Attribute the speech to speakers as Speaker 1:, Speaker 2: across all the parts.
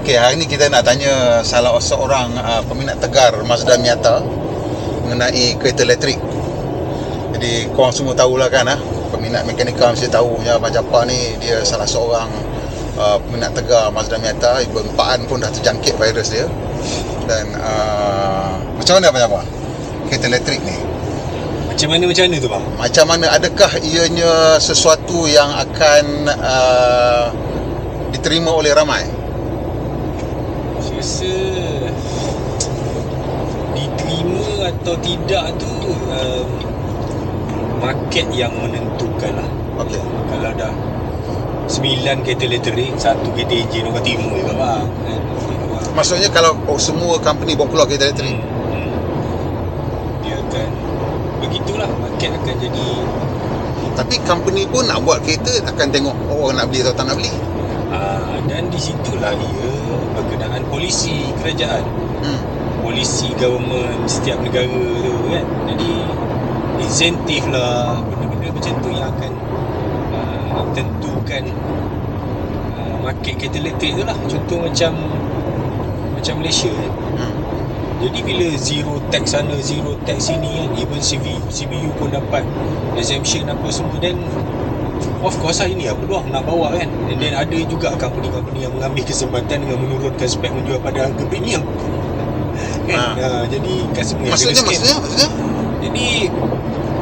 Speaker 1: Okey, hari ni kita nak tanya salah seorang peminat tegar Mazda Miata mengenai kereta elektrik. Jadi korang semua tahulah kan, peminat mekanikal mesti tahu ya, Abang Japar ni dia salah seorang peminat tegar Mazda Miata. Ibu Empaan pun dah terjangkit virus dia. Dan macam mana Abang Japar kereta elektrik ni?
Speaker 2: Macam mana tu bang?
Speaker 1: Macam mana, adakah ianya sesuatu yang akan diterima oleh ramai?
Speaker 2: Saya rasa diterima atau tidak tu market yang menentukan lah.
Speaker 1: Okey.
Speaker 2: Kalau dah 9 kereta elektrik, 1 kereta enjin, orang terima juga bang.
Speaker 1: Maksudnya kalau semua company bawa keluar kereta elektrik,
Speaker 2: Dia akan begitulah, market akan jadi.
Speaker 1: tapi company pun nak buat kereta akan tengok orang nak beli atau tak nak beli.
Speaker 2: Dan di situlah dia berkenaan polisi kerajaan, polisi government setiap negara tu kan. Jadi insentif lah, benda-benda macam tu yang akan tentukan market kereta elektrik tu lah. Contoh macam Malaysia kan. Jadi bila zero tax sana, zero tax sini kan, even CBU pun dapat exemption apa semua, dan of course lah ini peluang nak bawa kan. And then ada juga company-company yang mengambil kesempatan dengan menurunkan spek menjual pada harga premium kan. Jadi customer
Speaker 1: Maksudnya
Speaker 2: jadi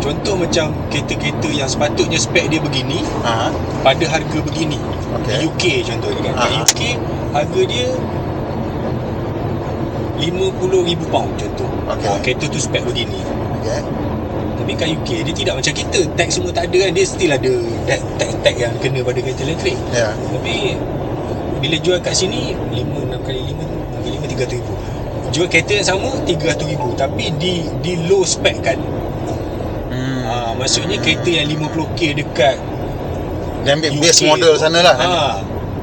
Speaker 2: contoh macam kereta-kereta yang sepatutnya spek dia begini pada harga begini.
Speaker 1: Okay.
Speaker 2: Di UK contohnya kan. Kat UK harga dia £50,000 contoh. Kereta tu spek begini.
Speaker 1: Okay.
Speaker 2: Tapi kat UK dia tidak macam kita, tax semua tak ada kan. Dia still ada tax yang kena pada kereta elektrik. Tapi bila jual kat sini 6 kali 5 300,000. Jual kereta yang sama 300,000 tapi di low spec kan. Maksudnya kereta yang 50k dekat
Speaker 1: dia ambil base model sana lah.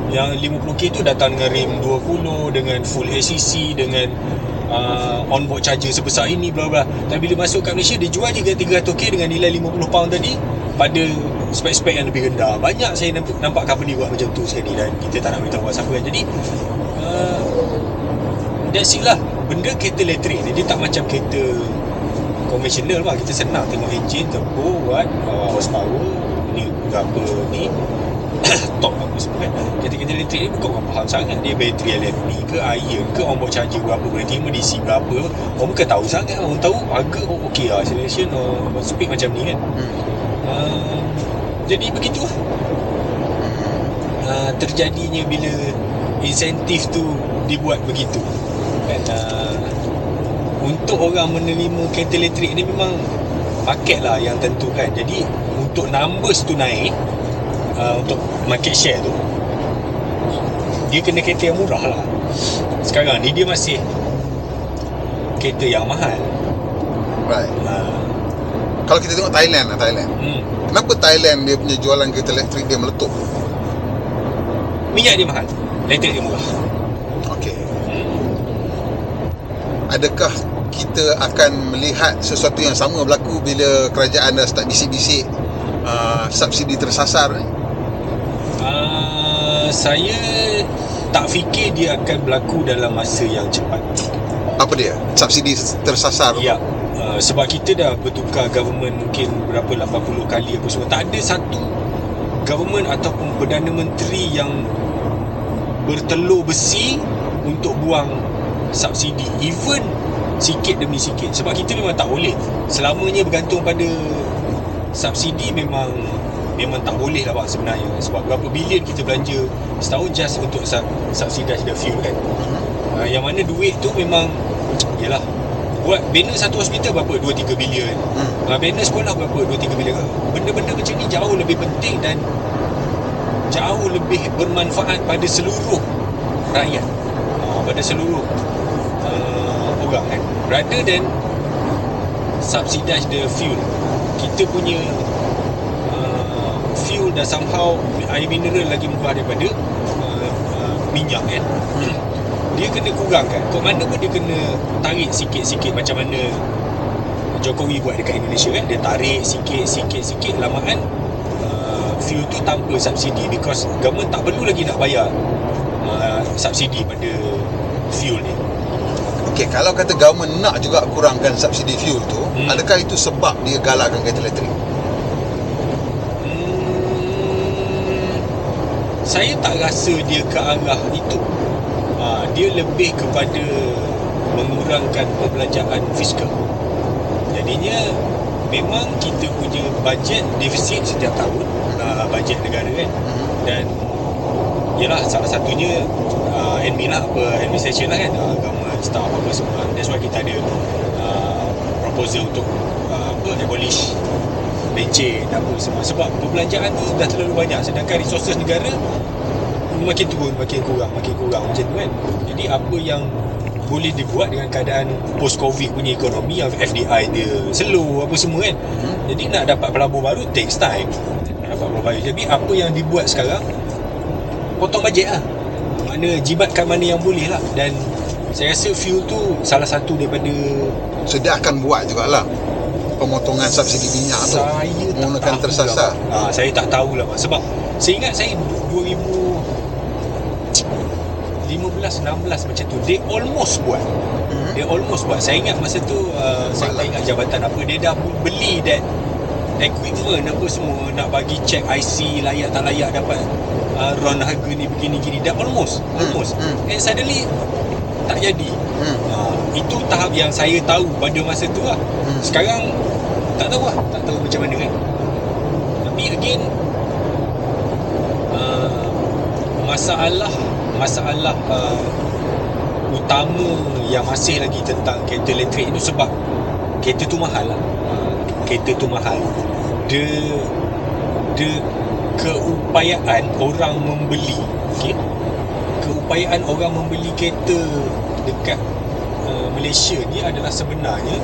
Speaker 2: Yang 50k tu datang dengan rim 20, dengan full ACC, dengan onboard charger sebesar ini, bla bla. Tapi bila masuk kat Malaysia dia jual je 300k dengan nilai £50 tadi pada spek-spek yang lebih rendah. Banyak saya nampak company buat macam tu sekali, dan kita tak nak beritahu siapa kan. Jadi that's it lah. Benda kereta elektrik ni dia tak macam kereta konvensional lah. Kita senang tengok enjin, turbo, horsepower, ni berapa ni top apa semua kan. Kereta-kereta elektrik ni bukan orang faham sangat. Dia bateri LFP ke iron ke, onboard charger berapa, boleh terima DC berapa, orang bukan tahu sangat. Orang tahu harga okey lah, acceleration speed macam ni kan. Jadi begitu lah terjadinya bila insentif tu dibuat begitu kan. Untuk orang menerima kereta elektrik ni memang market lah yang tentukan. Jadi untuk numbers tu naik, untuk market share tu, dia kena kereta yang murah lah. Sekarang ni dia masih kereta yang mahal.
Speaker 1: Right. Kalau kita tengok Thailand, kenapa Thailand dia punya jualan kereta elektrik dia meletup?
Speaker 2: Minyak dia mahal, elektrik dia murah.
Speaker 1: Okey. Adakah kita akan melihat sesuatu yang sama berlaku bila kerajaan dah start bisik-bisik subsidi tersasar ni?
Speaker 2: Saya tak fikir dia akan berlaku dalam masa yang cepat.
Speaker 1: Apa dia? Subsidi tersasar?
Speaker 2: Ya. Sebab kita dah bertukar government mungkin berapa 80 kali apa semua. Tak ada satu government ataupun Perdana Menteri yang bertelur besi untuk buang subsidi, even sikit demi sikit. Sebab kita memang tak boleh selamanya bergantung pada subsidi. Memang tak boleh lah bang sebenarnya. Sebab berapa bilion kita belanja setahun just untuk subsidize the fuel kan. Yang mana duit tu memang yalah, buat bina satu hospital berapa, 2-3 bilion. Bina sekolah berapa, 2-3 bilion. Benda-benda macam ni jauh lebih penting dan jauh lebih bermanfaat pada seluruh rakyat, pada seluruh orang kan, rather than subsidize the fuel. Kita punya fuel dah somehow, air mineral lagi murah daripada minyak kan. Dia kena kurangkan. Kok mana pun dia kena tarik sikit-sikit. Macam mana Jokowi buat dekat Indonesia kan. Dia tarik sikit-sikit lamaan fuel tu tanpa subsidi, because government tak perlu lagi nak bayar subsidi pada fuel ni.
Speaker 1: Okey, kalau kata government nak juga kurangkan subsidi fuel tu, adakah itu sebab dia galakkan kereta elektrik?
Speaker 2: Saya tak rasa dia ke arah itu. Dia lebih kepada mengurangkan perbelanjaan fiskal. Jadinya memang kita punya bajet defisit setiap tahun, bajet negara kan. Dan yalah, salah satunya admin lah, administration lah kan, government staff apa semua. That's why kita ada proposal untuk abolish bencin apa semua. Sebab perbelanjaan tu dah terlalu banyak, sedangkan resources negara makin turun, makin kurang macam tu kan. Jadi apa yang boleh dibuat dengan keadaan post-covid punya ekonomi yang FDI dia slow apa semua kan. Jadi nak dapat pelabur baru takes time. Nak dapat pelabur baru. Jadi apa yang dibuat sekarang, potong bajet lah. Mana jibatkan mana yang boleh lah. Dan saya rasa fuel tu salah satu daripada.
Speaker 1: So dia akan buat jugalah pemotongan subsidi minyak tu menggunakan tersasar.
Speaker 2: Saya tak tahulah sebab saya ingat saya 2015-16 macam tu they almost buat. Saya ingat masa tu saya tak ingat jabatan apa, dia dah beli that equipment apa semua, nak bagi check IC layak tak layak, dapat run harga ni begini-gini, dah almost. And suddenly tak jadi. Itu tahap yang saya tahu pada masa tu lah. Sekarang tak tahu macam mana kan. Tapi again, masalah utama yang masih lagi tentang kereta elektrik itu sebab kereta tu mahal lah. Dia keupayaan orang membeli, keupayaan orang membeli kereta dekat Malaysia ni adalah sebenarnya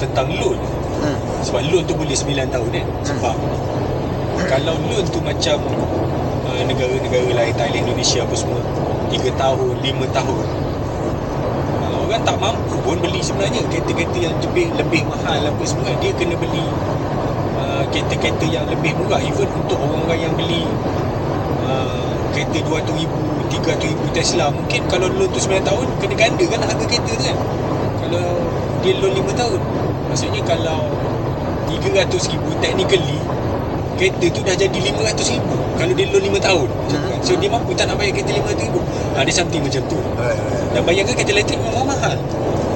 Speaker 2: tentang loan. Sebab loan tu boleh 9 tahun kan. Sebab kalau loan tu macam negara-negara lain, Thailand, Indonesia apa semua, 3 tahun, 5 tahun, orang tak mampu pun beli sebenarnya kereta-kereta yang lebih mahal apa semua. Dia kena beli kereta-kereta yang lebih murah. Even untuk orang-orang yang beli kereta 200,000, 300,000 Tesla, mungkin kalau loan tu 9 tahun kena ganda kan harga kereta tu kan. Kalau dia loan 5 tahun, maksudnya kalau 300,000 technically, kereta tu dah jadi 500,000 kalau dia loan 5 tahun. So dia mampu tak nak bayar kereta 500,000? Ada something macam tu. Dan bayangkan kereta elektrik memang mahal.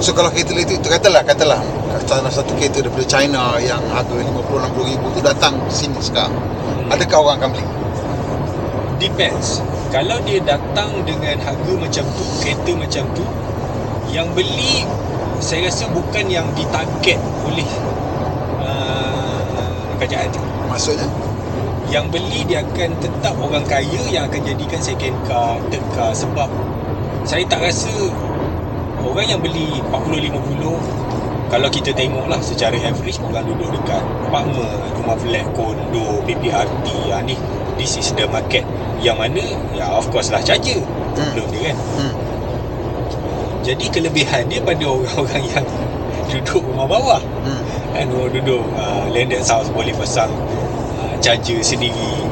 Speaker 1: So kalau kereta elektrik tu katalah salah satu kereta daripada China yang harga 50-60,000 tu datang sini sekarang, adakah orang akan beli?
Speaker 2: Depends. Kalau dia datang dengan harga macam tu, kereta macam tu, yang beli saya rasa bukan yang ditarget oleh kerajaan tu.
Speaker 1: Maksudnya
Speaker 2: yang beli dia akan tetap orang kaya yang akan jadikan second car, third car. Sebab saya tak rasa orang yang beli 40-50, kalau kita tengoklah secara average, orang duduk dekat apartment, rumah flat, kondo, PPRT, ni this is the market yang mana ya of course lah charger belum dia kan. Jadi kelebihan dia pada orang-orang yang duduk rumah bawah, kan, orang duduk landed house boleh pasang charger sendiri.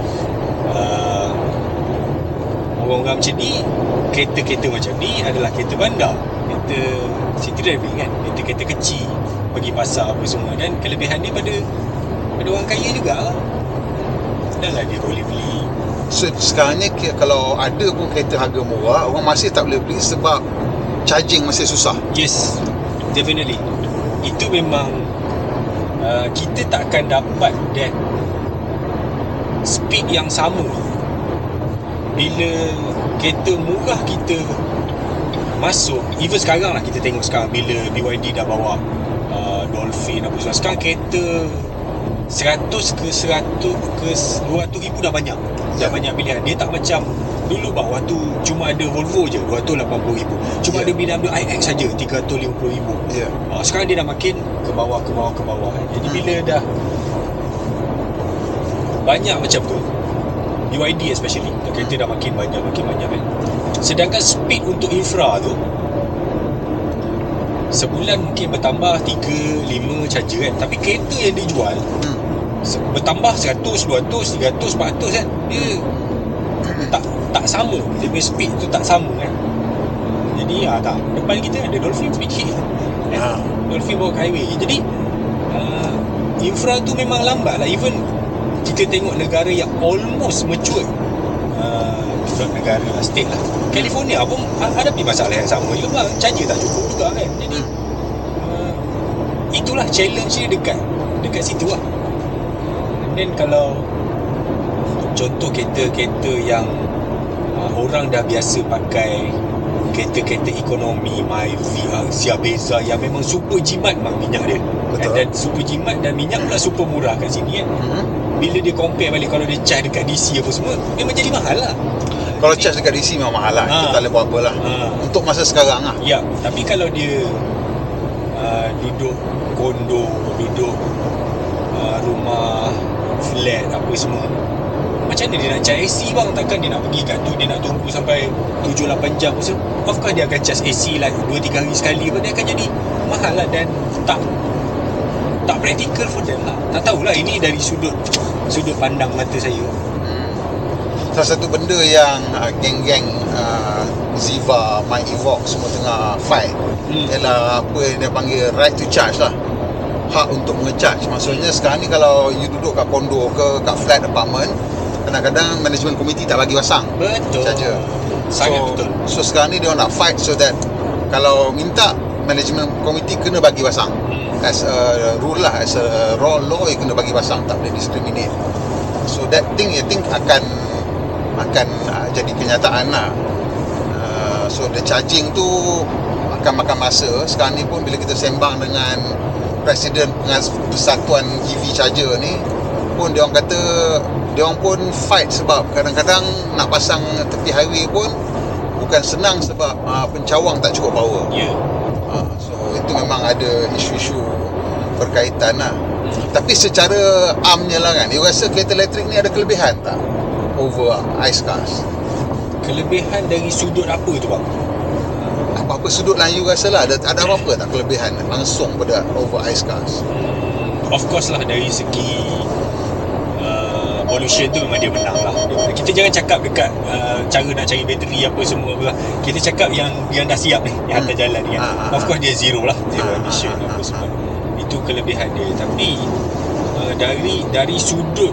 Speaker 2: Orang-orang macam ni, kereta-kereta macam ni adalah kereta bandar, kereta city driving kan, kereta-kereta kecil pergi pasar apa semua. Dan kelebihan dia pada orang kaya juga. Dah lah dia boleh beli.
Speaker 1: So sekarang ni kalau ada pun kereta harga murah, orang masih tak boleh beli sebab charging masih susah.
Speaker 2: Yes, definitely. Itu memang kita takkan dapat that speed yang sama bila kereta murah kita masuk. Even sekarang lah, kita tengok sekarang bila BYD dah bawa Dolphin apa semua, sekarang kereta 100 ke 200 ribu dah banyak. Dah banyak pilihan. Dia tak macam dulu waktu cuma ada Volvo je 280 ribu, cuma ada BMW iX saja 350 ribu. Sekarang dia dah makin ke bawah. Jadi bila dah banyak macam tu, BYD especially, kereta dah makin banyak kan. Sedangkan speed untuk infra tu sebulan mungkin bertambah 3-5 charger kan. Tapi kereta yang dijual bertambah 100, 200, 300, 400 kan. Dia tak sama, dia punya speed tu tak sama kan. Jadi tak, depan kita ada Dolphin speed sikit kan? Dolphin bawa ke highway. Jadi infra tu memang lambat lah. Even kita tengok negara yang almost mature, not negara lah, state lah, California pun hadapi masalah yang sama juga bang, charger tak cukup juga kan. Jadi itulah challenge dia dekat situ lah. Dan kalau contoh kereta-kereta yang orang dah biasa pakai, kereta-kereta ekonomi, Myvi, Axia, Beza, yang memang super jimat bang minyak dia.
Speaker 1: Betul.
Speaker 2: Dan super jimat dan minyak pula super murah kat sini kan. Bila dia compare balik, kalau dia charge dekat DC apa semua, memang jadi mahal lah.
Speaker 1: Kalau charge dekat DC memang mahal lah. Kita tak boleh buat apa lah. Untuk masa sekarang lah.
Speaker 2: Ya, tapi kalau dia duduk kondo, duduk rumah flat apa semua, macam mana dia nak charge AC bang? Takkan dia nak pergi kat tu, dia nak tunggu sampai 7-8 jam. So, of course dia akan charge AC like 2-3 hari sekali pun, dia akan jadi mahal lah. Dan tak practical for them lah. Tak tahulah, ini dari sudut pandang mata saya.
Speaker 1: Salah satu benda yang geng-geng Ziva, My Evoque semua tengah fight ialah apa yang dia panggil right to charge lah. Hak untuk mengecharge. Maksudnya sekarang ni kalau you duduk kat kondo ke kat flat apartment, kadang-kadang management committee tak bagi pasang
Speaker 2: Betul.
Speaker 1: charger.
Speaker 2: Sangat betul.
Speaker 1: So sekarang ni dia nak fight so that kalau minta management committee kena bagi pasang. As a rule lah, as a raw law, you kena bagi pasang, tak boleh discriminate. So that thing I think akan jadi kenyataan lah. So the charging tu akan makan masa. Sekarang ni pun bila kita sembang dengan Presiden Persatuan EV Charger ni pun, dia orang kata dia orang pun fight sebab kadang-kadang nak pasang tepi highway pun bukan senang sebab pencawang tak cukup power. So itu memang ada isu-isu berkaitan lah. Tapi secara amnya lah kan, you rasa kereta elektrik ni ada kelebihan tak over ICE cars?
Speaker 2: Kelebihan dari sudut apa tu bang?
Speaker 1: Apa-apa sudut lah you rasa lah, ada apa-apa tak kelebihan langsung pada over ICE cars?
Speaker 2: Of course lah, dari segi pollution tu memang dia menang lah. Kita jangan cakap dekat cara nak cari bateri apa semua lah. Kita cakap yang dah siap ni, yang atas jalan ni kan. Of course dia zero lah, zero emission apa semua. Itu kelebihan dia. Tapi dari sudut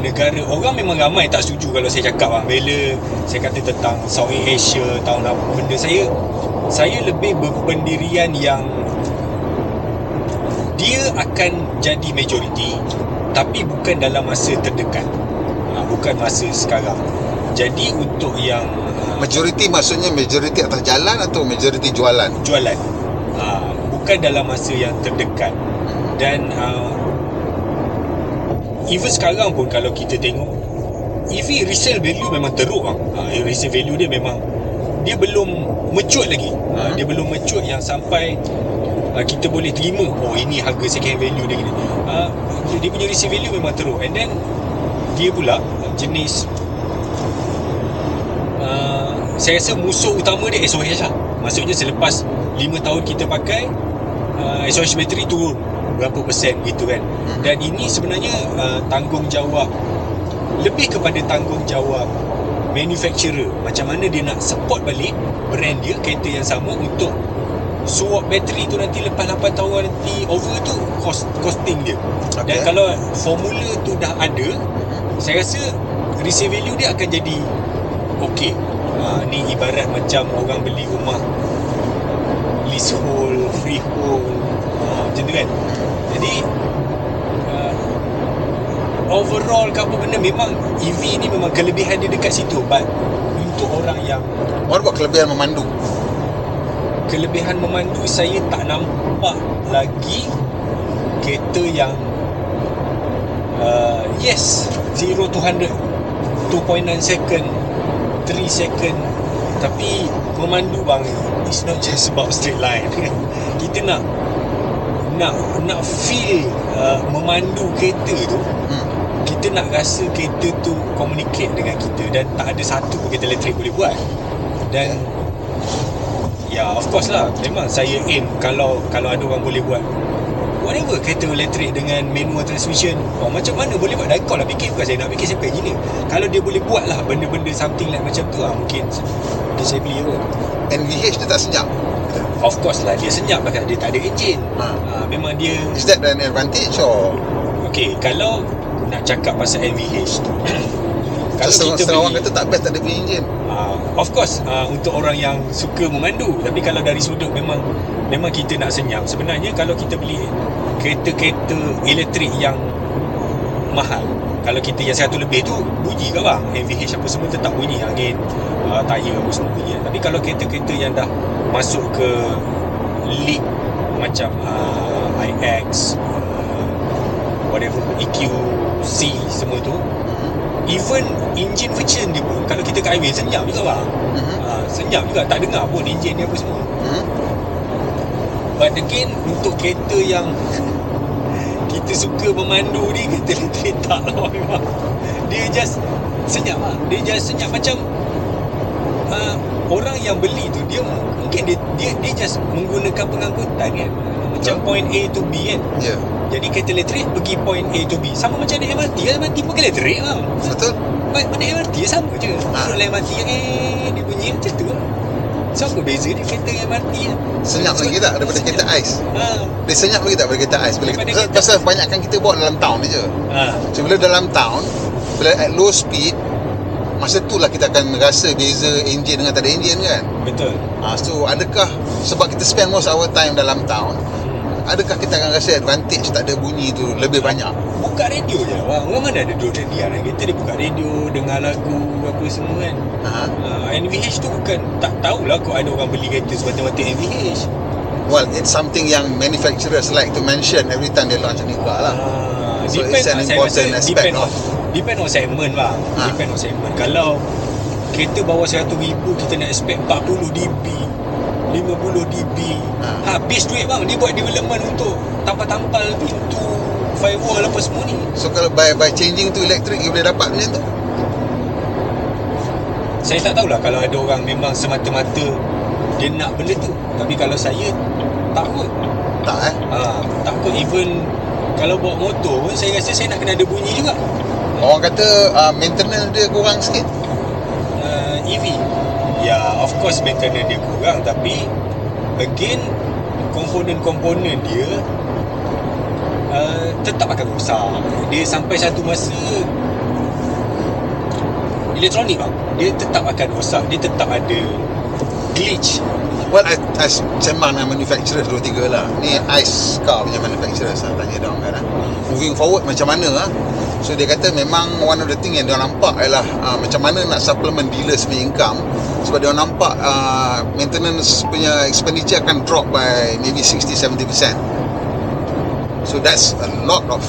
Speaker 2: negara, orang memang ramai tak setuju kalau saya cakap bang. Bila saya kata tentang Southeast Asia, tahun apa benda, saya lebih berpendirian yang dia akan jadi majoriti, tapi bukan dalam masa terdekat, bukan masa sekarang. Jadi untuk yang
Speaker 1: majoriti, maksudnya majoriti atas jalan atau majoriti jualan?
Speaker 2: Jualan, bukan dalam masa yang terdekat. Dan even sekarang pun kalau kita tengok, EV resale value memang teruk bang. Resale value dia memang, dia belum mature lagi. Dia belum mature yang sampai kita boleh terima, oh ini harga second value dia gini. Dia punya resale value memang teruk. And then dia pula jenis saya rasa musuh utama dia SOH lah. Maksudnya selepas 5 tahun kita pakai, SOH bateri turun berapa persen gitu kan. Dan ini sebenarnya tanggungjawab, lebih kepada tanggungjawab manufacturer, macam mana dia nak support balik brand dia, kereta yang sama, untuk swap bateri tu nanti lepas 8 tahun nanti over tu costing dia. Dan kalau formula tu dah ada, saya rasa resale value dia akan jadi okey. Ni ibarat macam orang beli rumah leasehold, freehold, macam tu kan. Jadi overall ke apa benda, memang EV ni memang kelebihan dia dekat situ. But untuk orang yang,
Speaker 1: what about kelebihan memandu?
Speaker 2: Kelebihan memandu, saya tak nampak lagi kereta yang yes, 0 to 100 2.9 second, 3 second. Tapi memandu bang, it's not just about straight line. Kita nak feel memandu kereta tu, kita nak rasa kereta tu communicate dengan kita. Dan tak ada satu pun kereta elektrik boleh buat. Dan ya, of course lah, memang saya aim kalau ada orang boleh buat whatever, kereta elektrik dengan manual transmission, macam mana boleh buat? Dan kau lah fikir, bukan saya nak fikir sampai gila. Kalau dia boleh buat lah benda-benda something like macam tu, mungkin saya beli kot.
Speaker 1: NVH dia tak senyap.
Speaker 2: Of course lah, dia senyap lah, dia tak ada enjin. Memang dia...
Speaker 1: Is that an advantage or?
Speaker 2: Okay, kalau nak cakap pasal NVH tu, kalau
Speaker 1: setengah orang kata tak best tak ada punya enjin.
Speaker 2: Of course, untuk orang yang suka memandu. Tapi kalau dari sudut memang kita nak senyap. Sebenarnya kalau kita beli kereta-kereta elektrik yang mahal, kalau kita yang 100 lebih tu bunyi ke bang, NVH apa semua tetap bunyi, angin, tayar apa semua bunyi. Tapi kalau kereta-kereta yang dah masuk ke league macam iX, whatever, EQC semua tu, even engine version dia pun, kalau kita kat highway senyap juga bang. Senyap juga, tak dengar pun engine dia apa semua. But again, untuk kereta yang kita suka memandu ni, kereta elektrik tak lah memang. Dia just senyap lah. Dia just senyap macam orang yang beli tu, dia mungkin dia just menggunakan pengangkutan kan. Macam point A to B kan.
Speaker 1: Ya.
Speaker 2: Jadi kereta elektrik pergi point A to B. Sama macam naik MRT kan. MRT pun elektrik lah.
Speaker 1: Betul.
Speaker 2: Baik, naik MRT sama je. Duduk dalam MRT dia bunyi macam tu lah. So apa beza dia kereta MRT kan?
Speaker 1: Senyap lagi tak daripada kereta ais? Dia senyap lagi tak daripada kereta ais? Pasal banyakkan kita bawa dalam town je. So bila dalam town, bila at low speed, masa tu lah kita akan rasa beza enjin dengan tak ada enjin kan.
Speaker 2: Betul.
Speaker 1: So adakah sebab kita spend most our time dalam town, adakah kita akan rasa advantage tak ada bunyi tu lebih banyak?
Speaker 2: Buka radio je lah. Orang mana ada duduk dia orang kereta, dia buka radio, dengar lagu apa semua kan. NVH tu bukan, tak tahulah kau ada orang beli kereta semata-mata NVH.
Speaker 1: Well, it's something yang manufacturers like to mention every time they launch a new car lah. So it's an important aspect of.
Speaker 2: Depend on segment bang. Depend on segment. Kalau kereta bawah 100,000 kita nak expect 40 dB, 50 dB. Habis duit bang. Dia buat development untuk tampal-tampal pintu, firewall apa semua ni.
Speaker 1: So kalau by changing to electric, you boleh dapat macam tu?
Speaker 2: Saya tak tahulah kalau ada orang memang semata-mata dia nak benda tu. Tapi kalau saya takut.
Speaker 1: Tak
Speaker 2: Takut. Even kalau bawa motor pun, saya rasa saya nak kena ada bunyi juga.
Speaker 1: Orang kata maintenance dia kurang sikit.
Speaker 2: EV, ya, of course maintenance dia kurang. Tapi again, komponen-komponen dia tetap akan rosak. Dia sampai satu masa, elektronik bang, dia tetap akan rosak. Dia tetap ada glitch.
Speaker 1: Well, I sembang dengan manufacturer 2-3 lah. Ni ICE car punya manufacturer, saya tanya dia orang kan. Moving forward macam mana lah. So dia kata memang one of the thing yang dia nampak ialah macam mana nak supplement dealers punya income. Sebab dia nampak maintenance punya expenditure akan drop by maybe 60-70%. So that's a lot of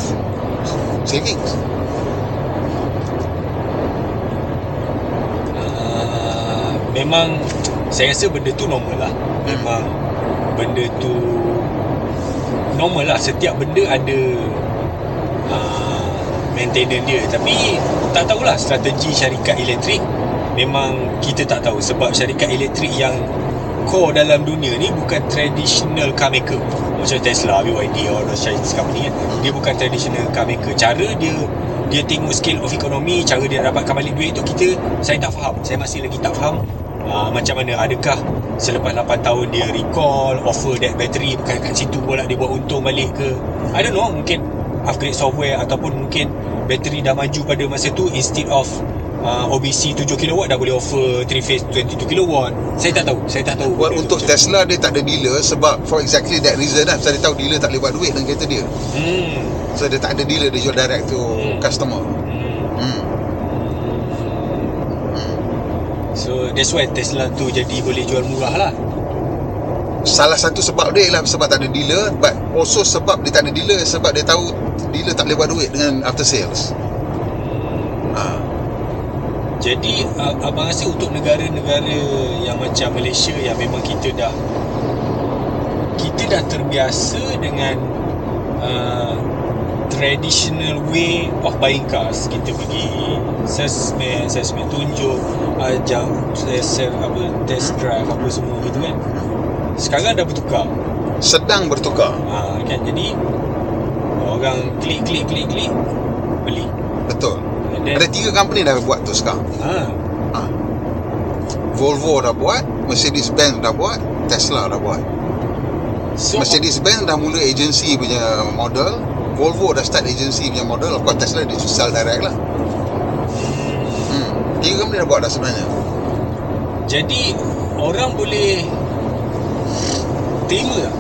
Speaker 1: savings.
Speaker 2: Memang saya rasa benda tu normal lah. Memang benda tu normal lah. Setiap benda ada maintenance dia. Tapi tak tahulah strategi syarikat elektrik. Memang kita tak tahu. Sebab syarikat elektrik yang core dalam dunia ni bukan traditional car maker. Macam Tesla, BYD or Chinese company kan. Dia bukan traditional car maker. Cara dia tengok scale of economy, cara dia dapatkan balik duit tu, saya tak faham. Saya masih lagi tak faham macam mana. Adakah selepas 8 tahun dia recall, offer that battery, bukan kat situ pula dia buat untung balik ke? I don't know. Mungkin upgrade software, ataupun mungkin bateri dah maju pada masa tu, instead of OBC 7 kW dah boleh offer 3 phase 22 kW. Saya tak tahu.
Speaker 1: Well, untuk Tesla dia tak ada dealer sebab for exactly that reason lah. Sebab dia tahu dealer tak boleh buat duit dengan kereta dia. So dia tak ada dealer, dia jual direct to customer.
Speaker 2: So that's why Tesla tu jadi boleh jual murah lah.
Speaker 1: Salah satu sebab dia ialah sebab tak ada dealer, but also sebab dia tak ada dealer sebab dia tahu dealer tak boleh buat duit dengan after sales.
Speaker 2: Jadi abang rasa untuk negara-negara yang macam Malaysia, yang memang kita dah terbiasa dengan traditional way of buying cars. Kita pergi assessment tunjuk, test drive apa semua gitu kan. Sekarang dah bertukar.
Speaker 1: Sedang bertukar.
Speaker 2: Kan, jadi Orang klik beli.
Speaker 1: Betul.
Speaker 2: And then,
Speaker 1: Ada 3 company dah buat tu sekarang. Ha. Volvo dah buat, Mercedes-Benz dah buat, Tesla dah buat.
Speaker 2: so
Speaker 1: Mercedes-Benz dah mula agency punya model, Volvo dah start agency punya model, of course Tesla dia sell direct lah. 3 company dah buat dah sebenarnya.
Speaker 2: jadi orang boleh terima tak?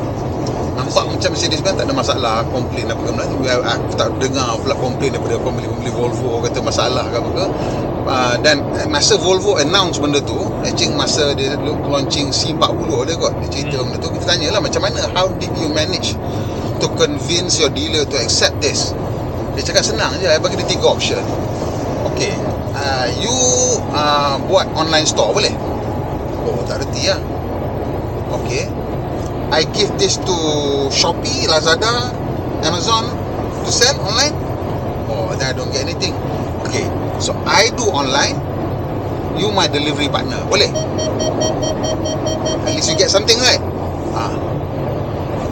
Speaker 1: Nampak macam Mercedes-Benz tak ada masalah, komplain apa ke. Aku tak dengar pula komplain daripada pembeli-pembeli Volvo kata masalah ke apa ke. Dan masa Volvo announce benda tu, actually masa dia launching C40 dia kot, dia cerita benda tu, kita tanyalah macam mana, how did you manage to convince your dealer to accept this. Dia cakap senang je, I bagi dia 3 option. Okay, you buat online store boleh? Oh, tak reti lah. Okay, I give this to Shopee, Lazada, Amazon to sell online. Oh, then I don't get anything. Okay, so I do online, you my delivery partner, boleh? At least you get something, right?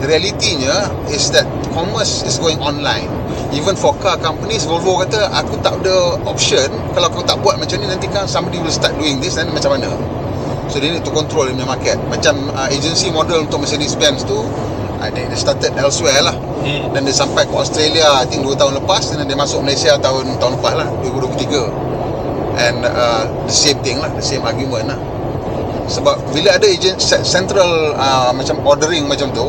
Speaker 1: The realitinya is that commerce is going online. Even for car companies, Volvo kata aku tak ada option. Kalau aku tak buat macam ni, nanti kan somebody will start doing this, dan macam mana? So they need to control in the market. Macam agency model untuk Mercedes-Benz tu, they started elsewhere lah. Dan dia sampai ke Australia I think 2 tahun lepas, dan dia masuk Malaysia tahun lepas lah, 2023. And the same thing lah, the same argument lah. Sebab bila ada agent central macam ordering macam tu,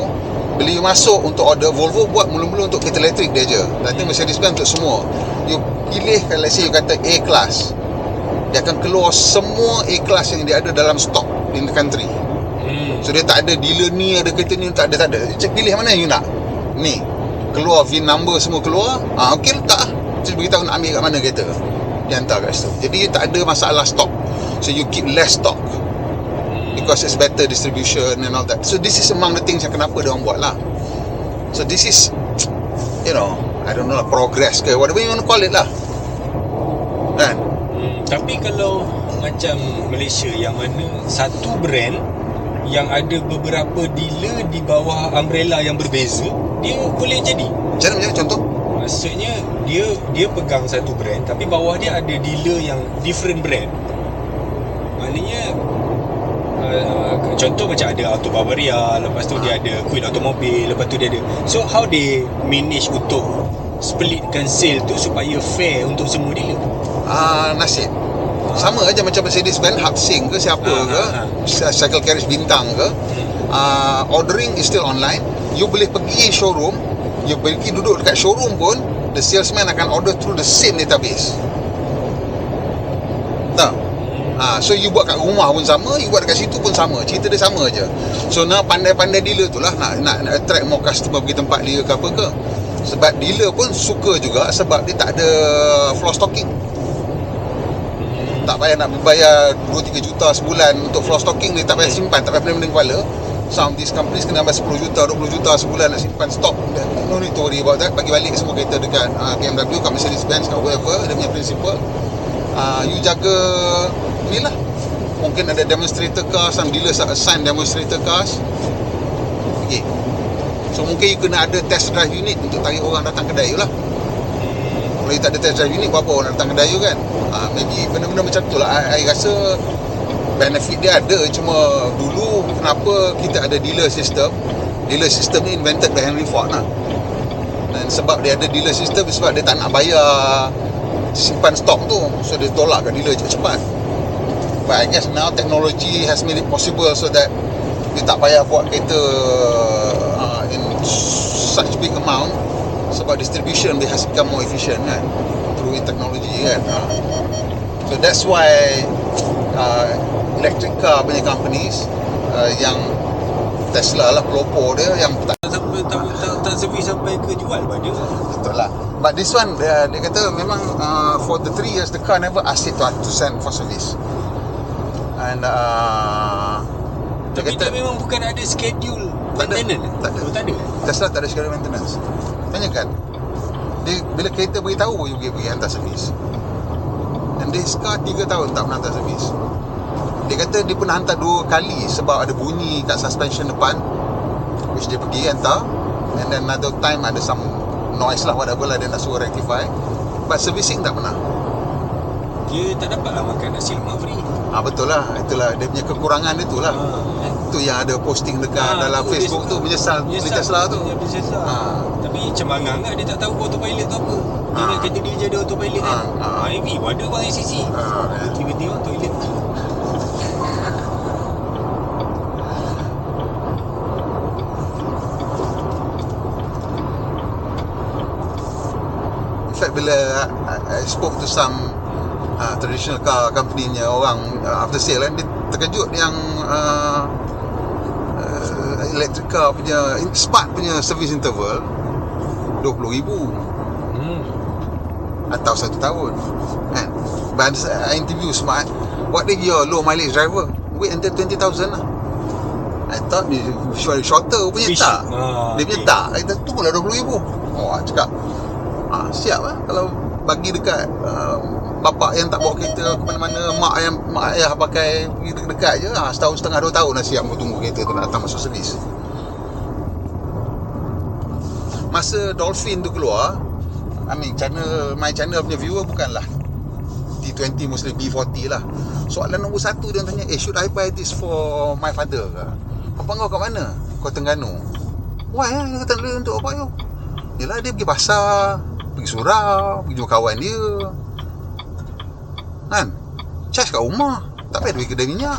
Speaker 1: bila you masuk untuk order, Volvo buat mula-mula untuk kereta elektrik dia je. Nanti Mercedes-Benz untuk semua. You pilih, let's say you kata A-class, dia akan keluar semua A-class yang dia ada dalam stock in the country. So dia tak ada dealer ni ada kereta ni, tak ada. Cek pilih mana you nak. Ni keluar VIN number semua keluar. Okey letak lah. Terus beritahu nak ambil kat mana kereta, dia hantar kat situ. Jadi tak ada masalah stock. So you keep less stock because it's better distribution and all that. So this is among the things yang kenapa dia orang buat lah. So this is, you know, I don't know lah, progress ke whatever you want to call it lah, kan?
Speaker 2: Tapi kalau macam Malaysia yang mana satu brand yang ada beberapa dealer di bawah umbrella yang berbeza, dia boleh jadi.
Speaker 1: Macam mana contoh?
Speaker 2: Maksudnya dia pegang satu brand tapi bawah dia ada dealer yang different brand. Maknanya contoh macam ada Auto Bavaria, lepas tu dia ada Quid Automobil, lepas tu dia ada. So how they manage untuk splitkan sale tu supaya fair untuk semua dealer?
Speaker 1: Nasib sama aja macam Mercedes-Benz, Hubsing ke siapa ke, Cycle Carriage Bintang ke, ordering is still online. You boleh pergi showroom, you pergi duduk dekat showroom pun, the salesman akan order through the same database. Tahu? So you buat kat rumah pun sama, you buat dekat situ pun sama, cerita dia sama je. So nak pandai-pandai dealer tu lah nak attract more customer pergi tempat dia ke apa ke. Sebab dealer pun suka juga, sebab dia tak ada floor stocking. Tak payah nak bayar 2-3 juta sebulan untuk floor stocking, dia tak payah simpan, tak payah pening kepala. Some of these companies kena bayar 10 juta, 20 juta sebulan nak simpan stok. No need to worry about that. Bagi balik semua kereta dekat BMW, kat Mercedes-Benz, kat whoever, dia punya principle. You jaga ni lah. Mungkin ada demonstrator cars, some dealers assign demonstrator cars. Okay, so mungkin you kena ada test drive unit untuk tarik orang datang kedai you lah. Kalau you tak ada test drive unit, berapa orang datang kedai you kan? Maybe benda-benda macam tu lah. I rasa benefit dia ada. Cuma dulu kenapa kita ada dealer system? Dealer system ni invented by Henry Ford lah. Dan sebab dia ada dealer system, sebab dia tak nak bayar simpan stok tu, so dia tolak kat dealer cepat-cepat. But I guess now technology has made it possible so that dia tak payah buat kereta in such big amount, sebab distribution dia has become more efficient kan, through technology kan. So that's why electric car punya companies yang Tesla lah pelopor dia, yang
Speaker 2: tak servis sampai ke jual pada.
Speaker 1: betul lah. But this one dia kata memang for the 3 years the car never asked it to send for service. And
Speaker 2: tapi dia memang bukan ada schedule maintenance.
Speaker 1: Tak ada. Tesla tak ada schedule maintenance. Tanya kan, dia bila kereta beritahu you pergi hantar servis. Dan this car 3 tahun tak pernah hantar servis. Dia kata dia pernah hantar 2 kali sebab ada bunyi kat suspension depan, which dia pergi hantar. And then another time ada some noise lah, whatever lah dia nak suruh rectify. But servicing tak pernah.
Speaker 2: Dia tak dapat lah makan nasi lemak free.
Speaker 1: Betul lah. Itulah dia punya kekurangan itulah. Itu yang ada posting dekat dalam Facebook tu, menyesal beli Tesla tu.
Speaker 2: Menyesal. Tapi cemangang kan, dia tak tahu autopilot tu apa. Dia ingat kereta dia je ada autopilot kan. Heavy pun ada bang ACC. Tiba-tiba toilet.
Speaker 1: In fact, bila I spoke to some traditional car company punya orang after sale kan, dia terkejut yang electric car punya Smart punya service interval 20,000 atau 1 tahun kan. But I interview Smart, what if you're low mileage driver, wait until 20,000 lah. I thought dia shorter punya tak. Dia punya tak, kita tunggulah 20,000. I cakap siap lah kalau bagi dekat bapak yang tak bawa kereta ke mana-mana, mak ayah pakai pergi dekat je, setahun setengah 2 tahun dah siap tunggu kereta tu nak datang masuk servis. Masa Dolphin tu keluar, my channel punya viewer bukanlah T20, mostly B40 lah. Soalan nombor 1 dia tanya, should I buy this for my father ke? Bapak kau kat mana? Kau Terengganu. Why dia kata untuk apa yo? Yelah, dia pergi pasar, pergi surau, pergi jumpa kawan dia kan, charge kat rumah, tak payah duit kedai minyak.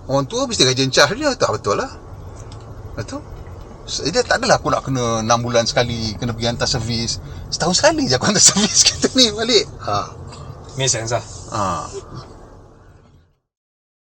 Speaker 1: Orang tua mesti gajian charge dia. Tak betul lah. Betul. Dia tak adalah aku nak kena 6 bulan sekali kena pergi hantar servis. Setahun sekali je aku hantar servis kereta ni balik.
Speaker 2: Make sense lah.